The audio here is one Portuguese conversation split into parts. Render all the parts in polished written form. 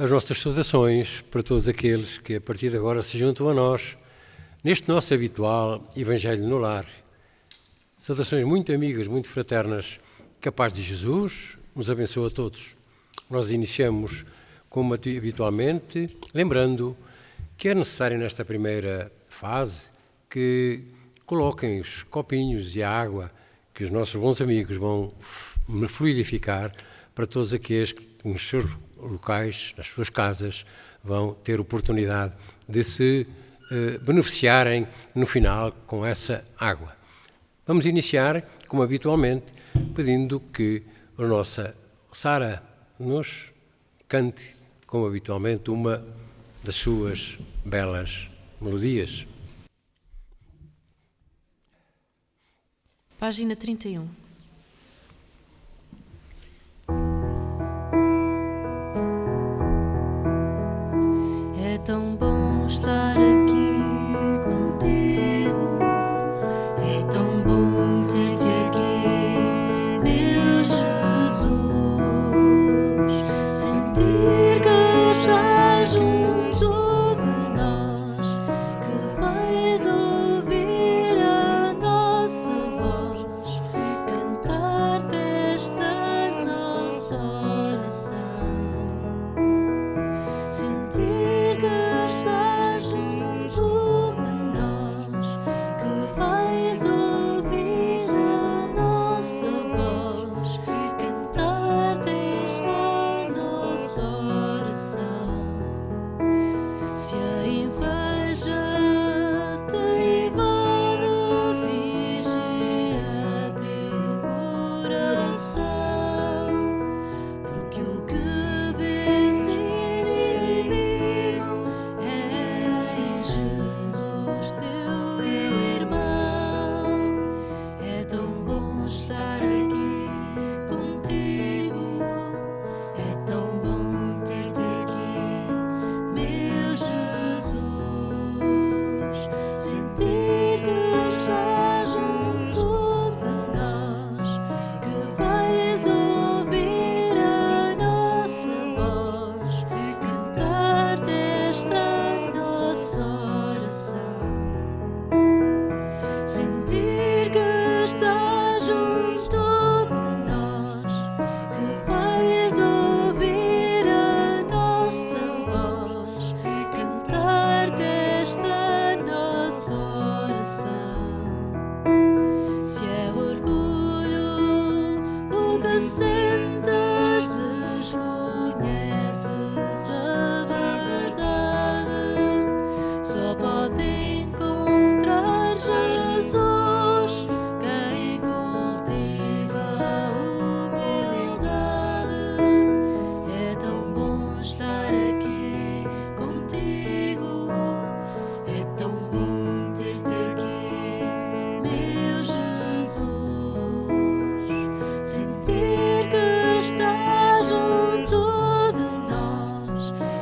as nossas saudações para todos aqueles que a partir de agora se juntam a nós neste nosso habitual Evangelho no Lar. Saudações muito amigas, muito fraternas, que a paz de Jesus nos abençoe a todos. Nós iniciamos, como habitualmente, lembrando que é necessário nesta primeira fase que coloquem os copinhos e a água que os nossos bons amigos vão fluidificar para todos aqueles que nos seus locais, nas suas casas, vão ter oportunidade de se beneficiarem no final com essa água. Vamos iniciar, como habitualmente, pedindo que a nossa Sara nos cante, como habitualmente, uma das suas belas melodias. Página 31. É tão bom estar aqui contigo, é tão bom ter-te aqui, meu Jesus, sentir que estás junto de nós, que vais ouvir a nossa voz, cantar-te esta nossa oração, sentir que estás junto de nós, que vais ouvir a nossa voz, cantar-te esta nossa oração. Se a inveja te invade, vigia-te o coração, porque o que vês inimigo é em Jesus teu irmão. É tão bom estar aqui contigo, é tão bom ter-te aqui, meu Jesus, sentir que estás junto de nós, que vais ouvir a nossa voz, cantar-te esta nossa oração, sentir que estás junto de nós, que vais ouvir a nossa voz, cantar-te esta nossa oração. Se é orgulho o que sentes, desconheces a verdade, só pode encontrar Jesus quem cultiva a humildade. É tão bom estar aqui contigo, é tão bom ter-te aqui, meu Jesus, sentir que estás junto de nós,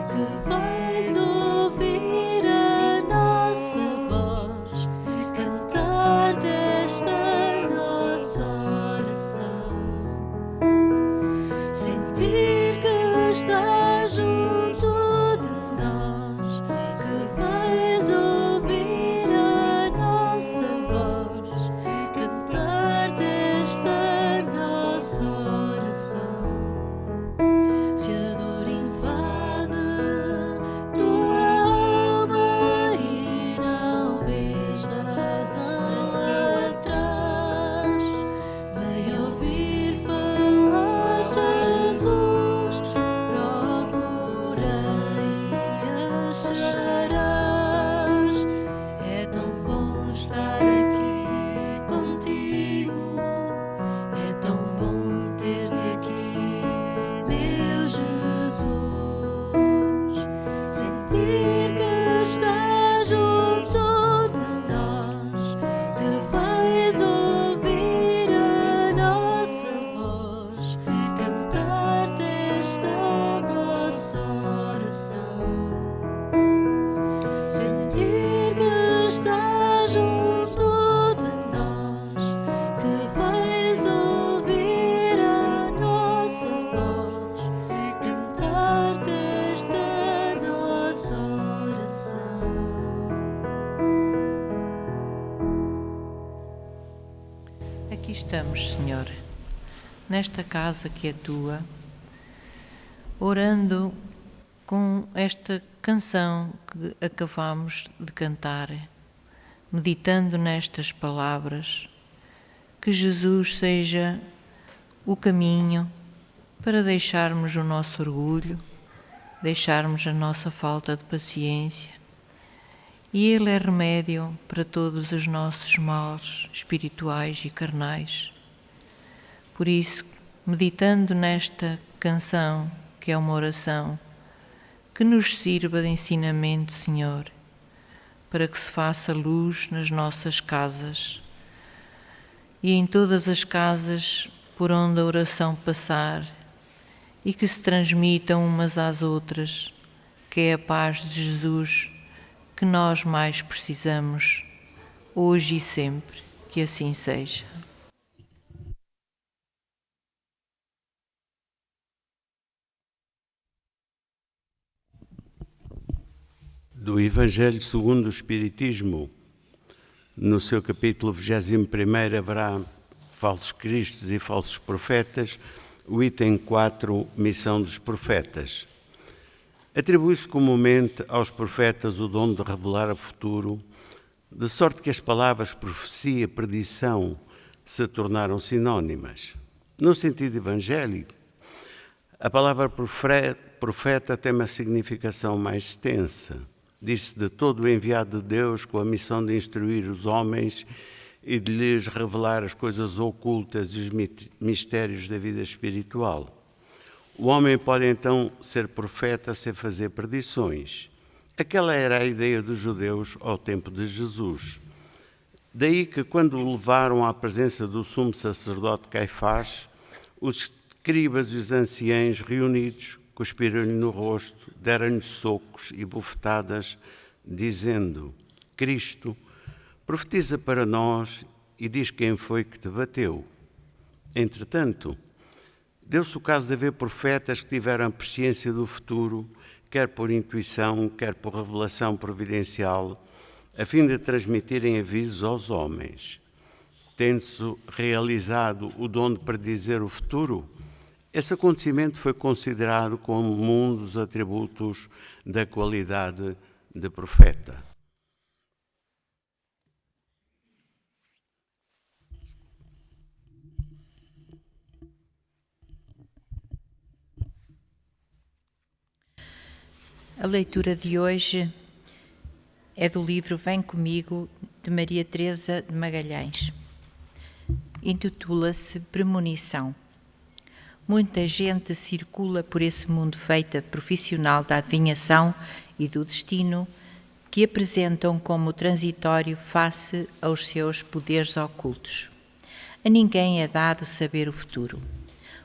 que vais ouvir a nossa voz, cantar-te esta nossa oração, sentir que estás junto de nós, que vais ouvir a nossa voz, cantar-te esta nossa oração. Se a dor invade tua alma e não vês razão atrás, vem ouvir falar Jesus, procura e acharás. É tão bom estar aqui contigo, é tão bom ter-te aqui, meu Jesus, sentir que estás junto de nós, que vais ouvir a nossa voz, cantar-te esta nossa oração, sentir que estás junto de nós, que vais ouvir a nossa voz, cantar-te esta estamos, Senhor, nesta casa que é tua, orando com esta canção que acabamos de cantar, meditando nestas palavras, que Jesus seja o caminho para deixarmos o nosso orgulho, deixarmos a nossa falta de paciência. E Ele é remédio para todos os nossos males espirituais e carnais. Por isso, meditando nesta canção, que é uma oração, que nos sirva de ensinamento, Senhor, para que se faça luz nas nossas casas e em todas as casas por onde a oração passar, e que se transmitam umas às outras, que é a paz de Jesus que nós mais precisamos, hoje e sempre, que assim seja. Do Evangelho segundo o Espiritismo, no seu capítulo 21, haverá falsos cristos e falsos profetas. O item 4, missão dos profetas. Atribui-se comumente aos profetas o dom de revelar o futuro, de sorte que as palavras profecia e predição se tornaram sinónimas. No sentido evangélico, a palavra profeta tem uma significação mais extensa. Diz-se de todo o enviado de Deus com a missão de instruir os homens e de lhes revelar as coisas ocultas e os mistérios da vida espiritual. O homem pode então ser profeta sem fazer predições. Aquela era a ideia dos judeus ao tempo de Jesus. Daí que, quando o levaram à presença do sumo sacerdote Caifás, os escribas e os anciãos reunidos cuspiram-lhe no rosto, deram-lhe socos e bofetadas, dizendo: Cristo, profetiza para nós e diz quem foi que te bateu. Entretanto, deu-se o caso de haver profetas que tiveram a presciência do futuro, quer por intuição, quer por revelação providencial, a fim de transmitirem avisos aos homens. Tendo-se realizado o dom de predizer o futuro, esse acontecimento foi considerado como um dos atributos da qualidade de profeta. A leitura de hoje é do livro Vem Comigo, de Maria Teresa de Magalhães. Intitula-se Premonição. Muita gente circula por esse mundo feito profissional da adivinhação e do destino, que apresentam como transitório face aos seus poderes ocultos. A ninguém é dado saber o futuro.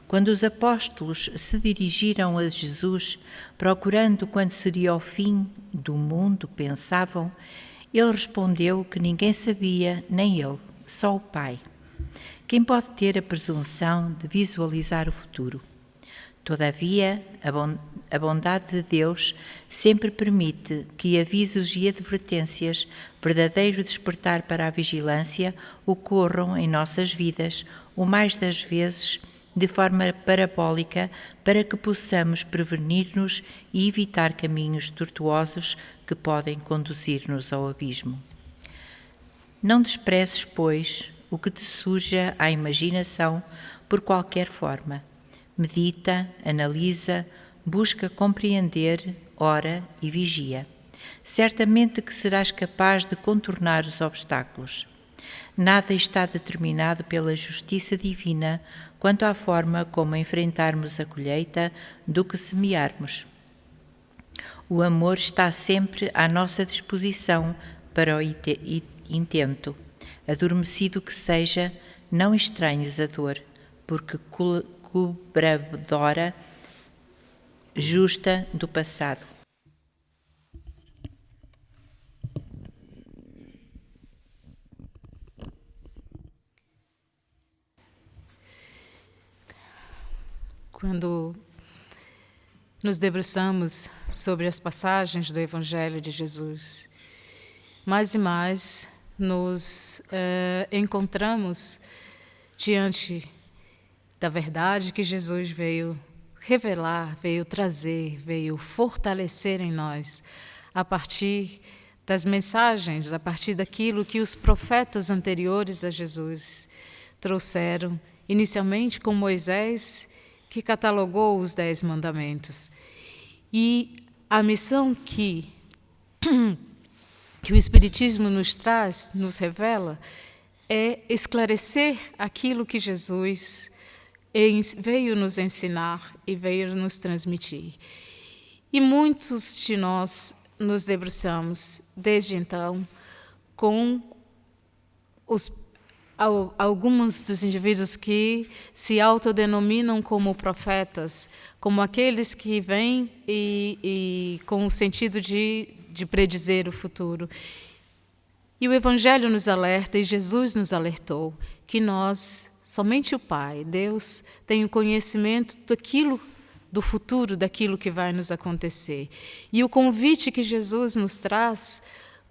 Quando os apóstolos se dirigiram a Jesus, procurando quando seria o fim do mundo, pensavam, ele respondeu que ninguém sabia, nem ele, só o Pai. Quem pode ter a presunção de visualizar o futuro? Todavia, a bondade de Deus sempre permite que avisos e advertências, verdadeiro despertar para a vigilância, ocorram em nossas vidas, o mais das vezes de forma parabólica, para que possamos prevenir-nos e evitar caminhos tortuosos que podem conduzir-nos ao abismo. Não desprezes, pois, o que te surja à imaginação por qualquer forma. Medita, analisa, busca compreender, ora e vigia. Certamente que serás capaz de contornar os obstáculos. Nada está determinado pela justiça divina quanto à forma como enfrentarmos a colheita do que semearmos. O amor está sempre à nossa disposição para o intento. Adormecido que seja, não estranhes a dor, porque cobradora justa do passado. Quando nos debruçamos sobre as passagens do Evangelho de Jesus, mais e mais nos encontramos diante da verdade que Jesus veio revelar, veio trazer, veio fortalecer em nós, a partir das mensagens, a partir daquilo que os profetas anteriores a Jesus trouxeram, inicialmente com Moisés, que catalogou os 10 mandamentos. E a missão que o Espiritismo nos traz, nos revela, é esclarecer aquilo que Jesus veio nos ensinar e veio nos transmitir. E muitos de nós nos debruçamos, desde então, com alguns dos indivíduos que se autodenominam como profetas, como aqueles que vêm e com o sentido de predizer o futuro. E o Evangelho nos alerta, e Jesus nos alertou, que nós, somente o Pai, Deus, tem o conhecimento do futuro, daquilo que vai nos acontecer. E o convite que Jesus nos traz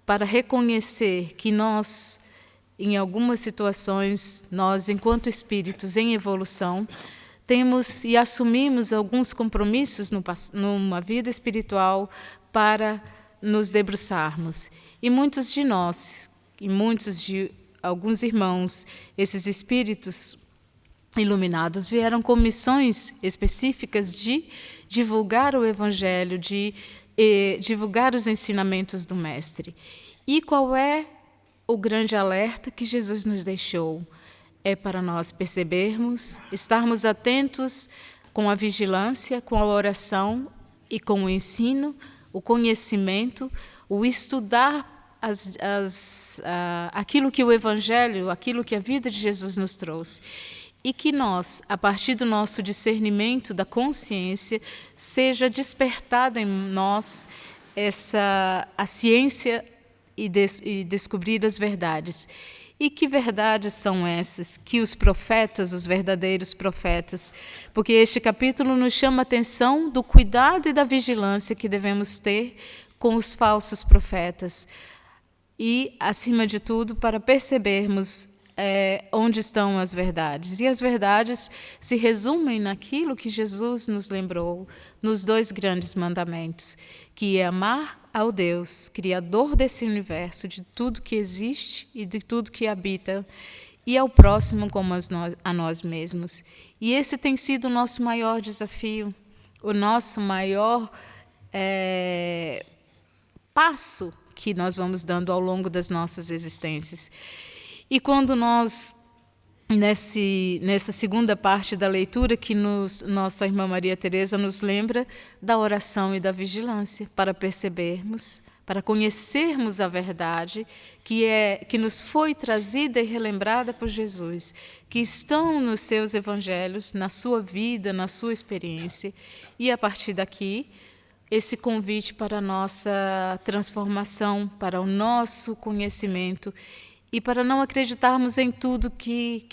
para reconhecer que nós, em algumas situações, nós, enquanto espíritos em evolução, temos e assumimos alguns compromissos numa vida espiritual para nos debruçarmos. E muitos de nós, e muitos de alguns irmãos, esses espíritos iluminados vieram com missões específicas de divulgar o Evangelho, de divulgar os ensinamentos do Mestre. E qual é o grande alerta que Jesus nos deixou? É para nós percebermos, estarmos atentos com a vigilância, com a oração e com o ensino, o conhecimento, o estudar aquilo que o Evangelho, aquilo que a vida de Jesus nos trouxe. E que nós, a partir do nosso discernimento da consciência, seja despertada em nós a ciência e descobrir as verdades. E que verdades são essas? Que os profetas, os verdadeiros profetas, porque este capítulo nos chama a atenção do cuidado e da vigilância que devemos ter com os falsos profetas. E, acima de tudo, para percebermos onde estão as verdades. E as verdades se resumem naquilo que Jesus nos lembrou nos 2 grandes mandamentos, que é amar ao Deus, Criador desse universo, de tudo que existe e de tudo que habita, e ao próximo como a nós mesmos. E esse tem sido o nosso maior desafio, o nosso maior passo que nós vamos dando ao longo das nossas existências. E quando nós, nessa segunda parte da leitura, que nossa irmã Maria Teresa nos lembra da oração e da vigilância, para percebermos, para conhecermos a verdade que nos foi trazida e relembrada por Jesus, que estão nos seus evangelhos, na sua vida, na sua experiência, e a partir daqui, esse convite para a nossa transformação, para o nosso conhecimento, e para não acreditarmos em tudo que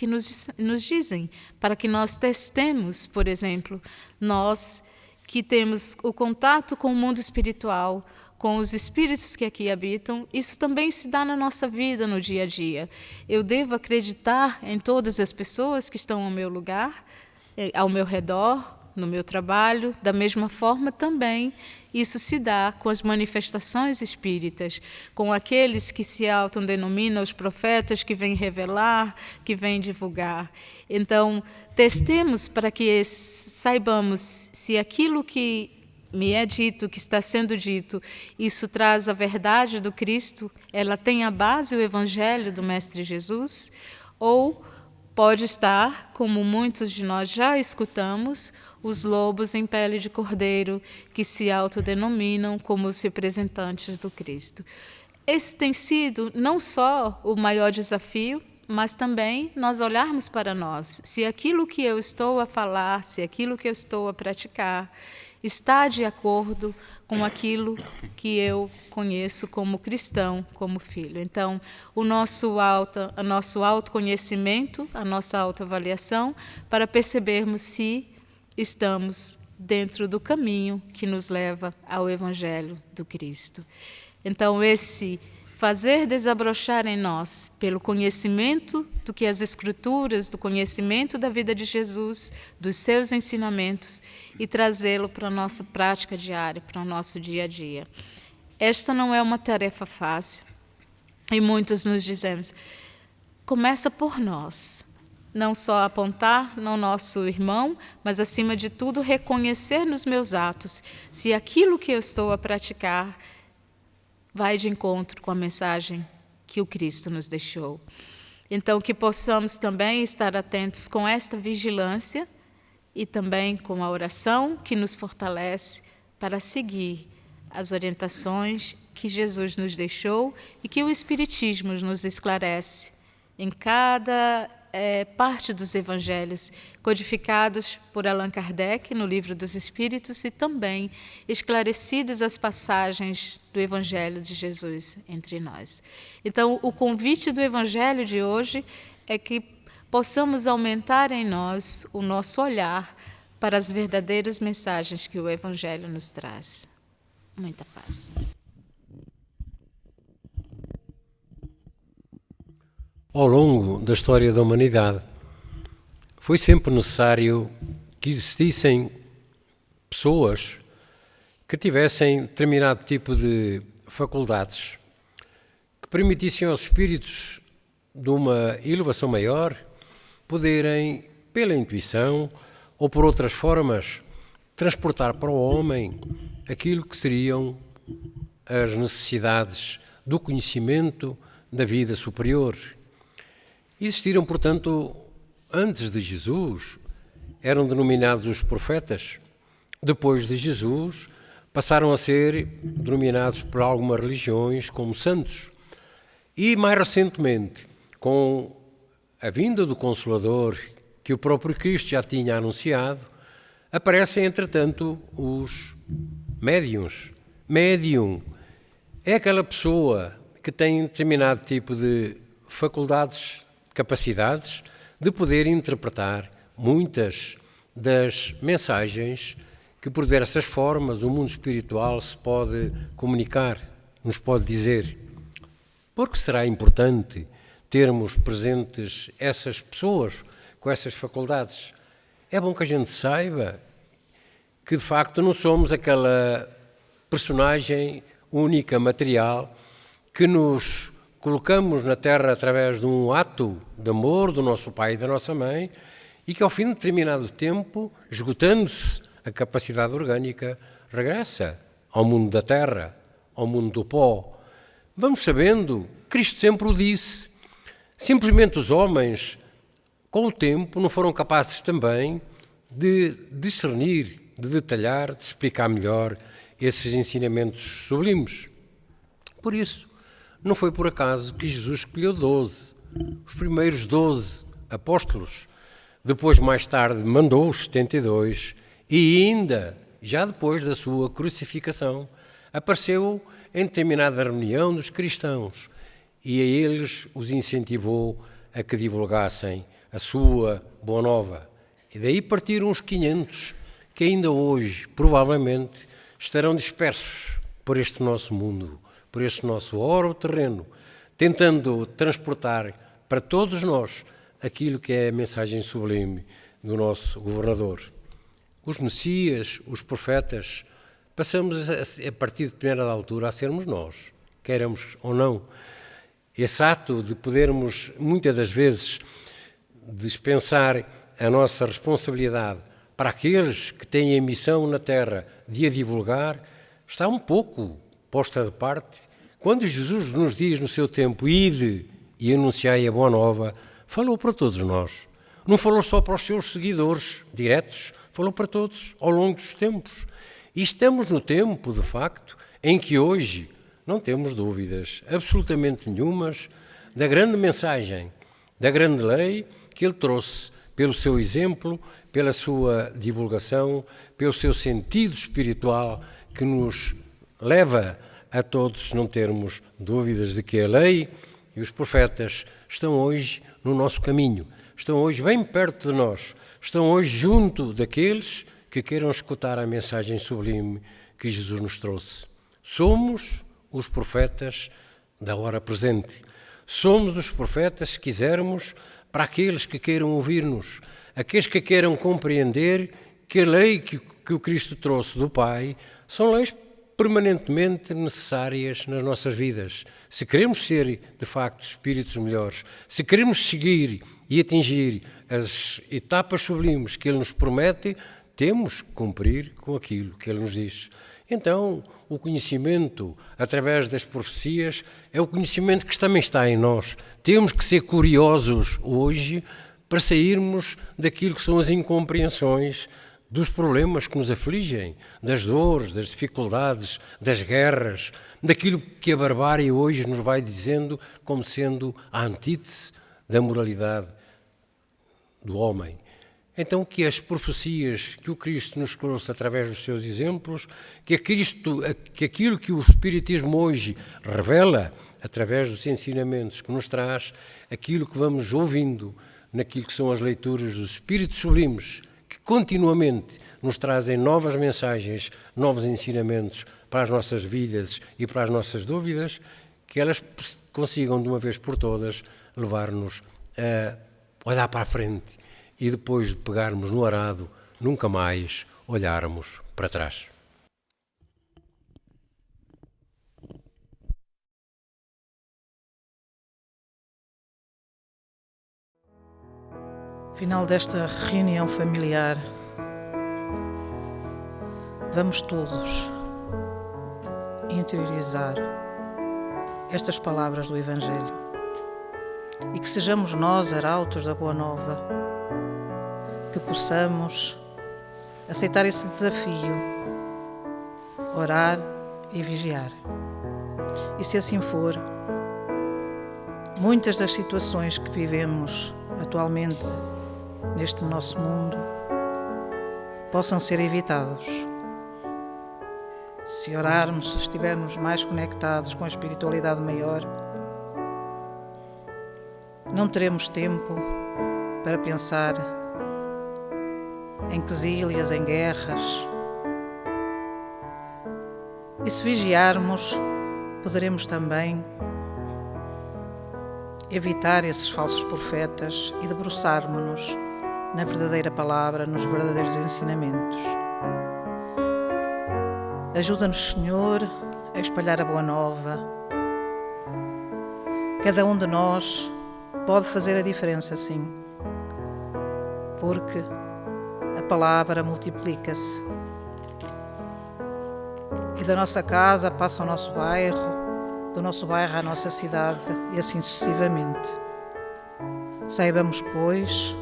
nos dizem, para que nós testemos, por exemplo, nós que temos o contato com o mundo espiritual, com os espíritos que aqui habitam, isso também se dá na nossa vida, no dia a dia. Eu devo acreditar em todas as pessoas que estão ao meu lugar, ao meu redor, no meu trabalho, da mesma forma também isso se dá com as manifestações espíritas, com aqueles que se autodenominam os profetas, que vêm revelar, que vêm divulgar. Então, testemos para que saibamos se aquilo que me é dito, que está sendo dito, isso traz a verdade do Cristo, ela tem a base, o Evangelho do Mestre Jesus, ou pode estar, como muitos de nós já escutamos, os lobos em pele de cordeiro, que se autodenominam como os representantes do Cristo. Esse tem sido não só o maior desafio, mas também nós olharmos para nós, se aquilo que eu estou a falar, se aquilo que eu estou a praticar, está de acordo com aquilo que eu conheço como cristão, como filho. Então, o nosso autoconhecimento, a nossa autoavaliação, para percebermos se estamos dentro do caminho que nos leva ao Evangelho do Cristo. Então, esse fazer desabrochar em nós, pelo conhecimento do que as Escrituras, do conhecimento da vida de Jesus, dos seus ensinamentos, e trazê-lo para a nossa prática diária, para o nosso dia a dia. Esta não é uma tarefa fácil, e muitos nos dizemos, começa por nós. Não só apontar no nosso irmão, mas, acima de tudo, reconhecer nos meus atos se aquilo que eu estou a praticar vai de encontro com a mensagem que o Cristo nos deixou. Então, que possamos também estar atentos com esta vigilância e também com a oração que nos fortalece para seguir as orientações que Jesus nos deixou e que o Espiritismo nos esclarece em cada parte dos evangelhos, codificados por Allan Kardec no Livro dos Espíritos e também esclarecidas as passagens do Evangelho de Jesus entre nós. Então, o convite do Evangelho de hoje é que possamos aumentar em nós o nosso olhar para as verdadeiras mensagens que o Evangelho nos traz. Muita paz. Ao longo da história da humanidade, foi sempre necessário que existissem pessoas que tivessem determinado tipo de faculdades que permitissem aos espíritos de uma elevação maior poderem, pela intuição ou por outras formas, transportar para o homem aquilo que seriam as necessidades do conhecimento da vida superior. Existiram, portanto, antes de Jesus, eram denominados os profetas. Depois de Jesus, passaram a ser denominados por algumas religiões como santos. E, mais recentemente, com a vinda do Consolador, que o próprio Cristo já tinha anunciado, aparecem, entretanto, os médiuns. Médium é aquela pessoa que tem determinado tipo de faculdades, capacidades de poder interpretar muitas das mensagens que, por diversas formas, o mundo espiritual se pode comunicar, nos pode dizer. Porque será importante termos presentes essas pessoas com essas faculdades? É bom que a gente saiba que, de facto, não somos aquela personagem única, material, que nos colocamos na Terra através de um ato de amor do nosso pai e da nossa mãe e que, ao fim de determinado tempo, esgotando-se a capacidade orgânica, regressa ao mundo da Terra, ao mundo do pó. Vamos sabendo, Cristo sempre o disse, simplesmente os homens, com o tempo, não foram capazes também de discernir, de detalhar, de explicar melhor esses ensinamentos sublimes. Por isso, não foi por acaso que Jesus escolheu 12, os primeiros 12 apóstolos. Depois, mais tarde, mandou os 72 e ainda, já depois da sua crucificação, apareceu em determinada reunião dos cristãos e a eles os incentivou a que divulgassem a sua boa nova. E daí partiram os 500 que ainda hoje, provavelmente, estarão dispersos por este nosso mundo, por este nosso orbe terreno, tentando transportar para todos nós aquilo que é a mensagem sublime do nosso governador. Os messias, os profetas, passamos a partir de determinada altura a sermos nós, queremos ou não. Esse ato de podermos, muitas das vezes, dispensar a nossa responsabilidade para aqueles que têm a missão na Terra de a divulgar, está um pouco posta de parte. Quando Jesus nos diz no seu tempo, ide e anunciai a boa nova, falou para todos nós. Não falou só para os seus seguidores diretos, falou para todos ao longo dos tempos. E estamos no tempo, de facto, em que hoje não temos dúvidas absolutamente nenhumas da grande mensagem, da grande lei que ele trouxe pelo seu exemplo, pela sua divulgação, pelo seu sentido espiritual que nos leva a todos não termos dúvidas de que a lei e os profetas estão hoje no nosso caminho, estão hoje bem perto de nós, estão hoje junto daqueles que queiram escutar a mensagem sublime que Jesus nos trouxe. Somos os profetas da hora presente. Somos os profetas, se quisermos, para aqueles que queiram ouvir-nos, aqueles que queiram compreender que a lei que o Cristo trouxe do Pai são leis permanentemente necessárias nas nossas vidas. Se queremos ser, de facto, espíritos melhores, se queremos seguir e atingir as etapas sublimes que Ele nos promete, temos que cumprir com aquilo que Ele nos diz. Então, o conhecimento, através das profecias, é o conhecimento que também está em nós. Temos que ser curiosos hoje para sairmos daquilo que são as incompreensões, dos problemas que nos afligem, das dores, das dificuldades, das guerras, daquilo que a barbárie hoje nos vai dizendo como sendo a antítese da moralidade do homem. Então, que as profecias que o Cristo nos trouxe através dos seus exemplos, que aquilo que o Espiritismo hoje revela através dos ensinamentos que nos traz, aquilo que vamos ouvindo naquilo que são as leituras dos Espíritos Sublimes, que continuamente nos trazem novas mensagens, novos ensinamentos para as nossas vidas e para as nossas dúvidas, que elas consigam de uma vez por todas levar-nos a olhar para a frente e depois de pegarmos no arado, nunca mais olharmos para trás. Final desta reunião familiar, vamos todos interiorizar estas palavras do Evangelho e que sejamos nós arautos da Boa Nova, que possamos aceitar esse desafio, orar e vigiar. E se assim for, muitas das situações que vivemos atualmente neste nosso mundo possam ser evitados. Se orarmos, se estivermos mais conectados com a espiritualidade maior, não teremos tempo para pensar em quesílias, em guerras. E se vigiarmos, poderemos também evitar esses falsos profetas e debruçarmos-nos na verdadeira palavra, nos verdadeiros ensinamentos. Ajuda-nos, Senhor, a espalhar a boa nova. Cada um de nós pode fazer a diferença, sim, porque a palavra multiplica-se. E da nossa casa passa ao nosso bairro, do nosso bairro à nossa cidade e assim sucessivamente. Saibamos, pois,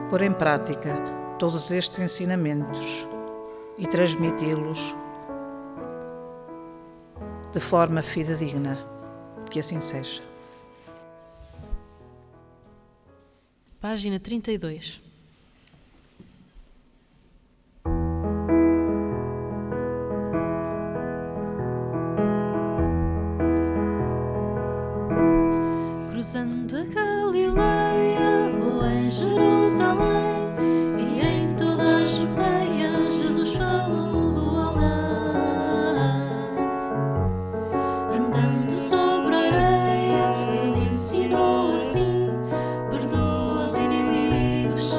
pôr em prática todos estes ensinamentos e transmiti-los de forma fidedigna. Que assim seja. Página 32. Cruzando a Galileia ou em Jerusalém e em toda a Judeia, Jesus falou do além. Andando sobre a areia, ele ensinou assim: perdoa os inimigos,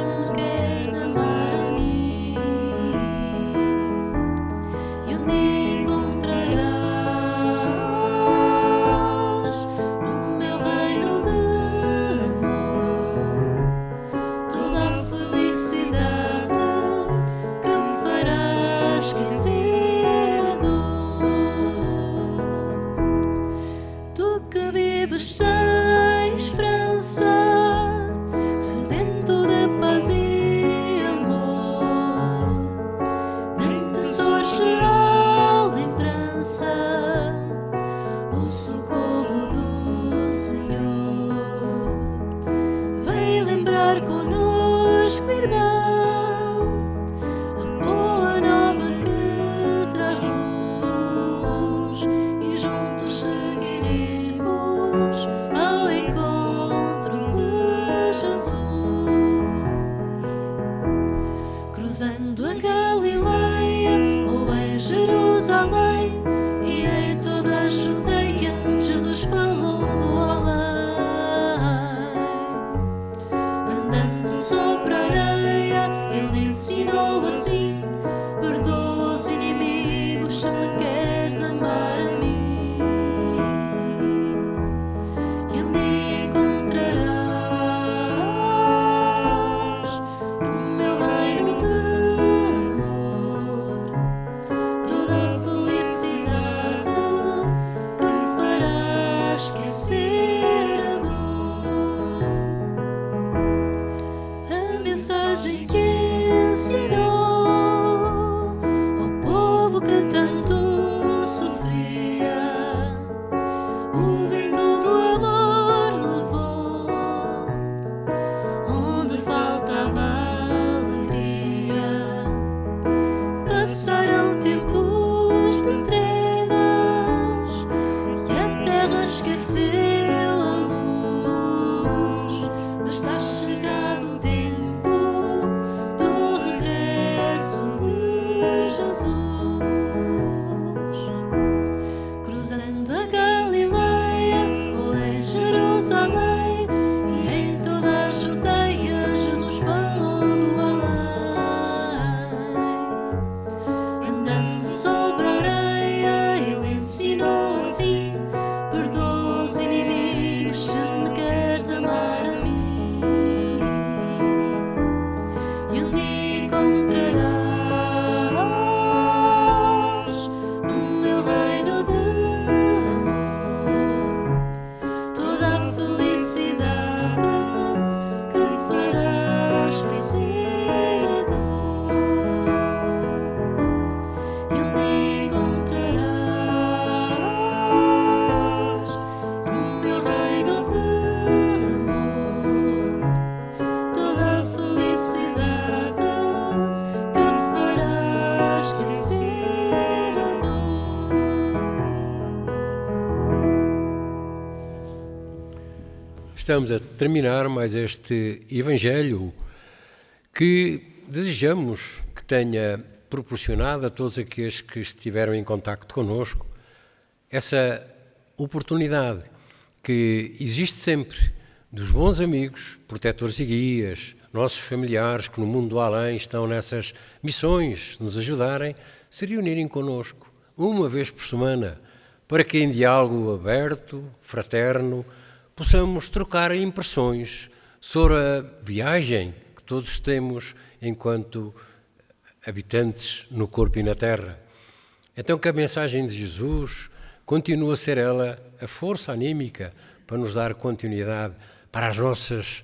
estamos a terminar mais este Evangelho que desejamos que tenha proporcionado a todos aqueles que estiveram em contacto connosco essa oportunidade que existe sempre dos bons amigos, protetores e guias, nossos familiares que no mundo do além estão nessas missões de nos ajudarem, se reunirem connosco uma vez por semana para que em diálogo aberto, fraterno, possamos trocar impressões sobre a viagem que todos temos enquanto habitantes no corpo e na terra. Então que a mensagem de Jesus continue a ser ela a força anímica para nos dar continuidade para as nossas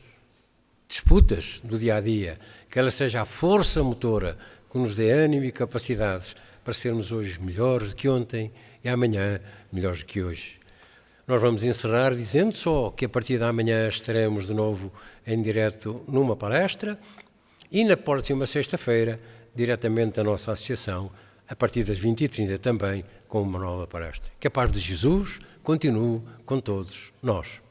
disputas do dia-a-dia, que ela seja a força motora que nos dê ânimo e capacidades para sermos hoje melhores do que ontem e amanhã melhores do que hoje. Nós vamos encerrar dizendo só que a partir de amanhã estaremos de novo em direto numa palestra e na próxima sexta-feira, diretamente da nossa associação, a partir das 20h30 também, com uma nova palestra. Que a paz de Jesus continue com todos nós.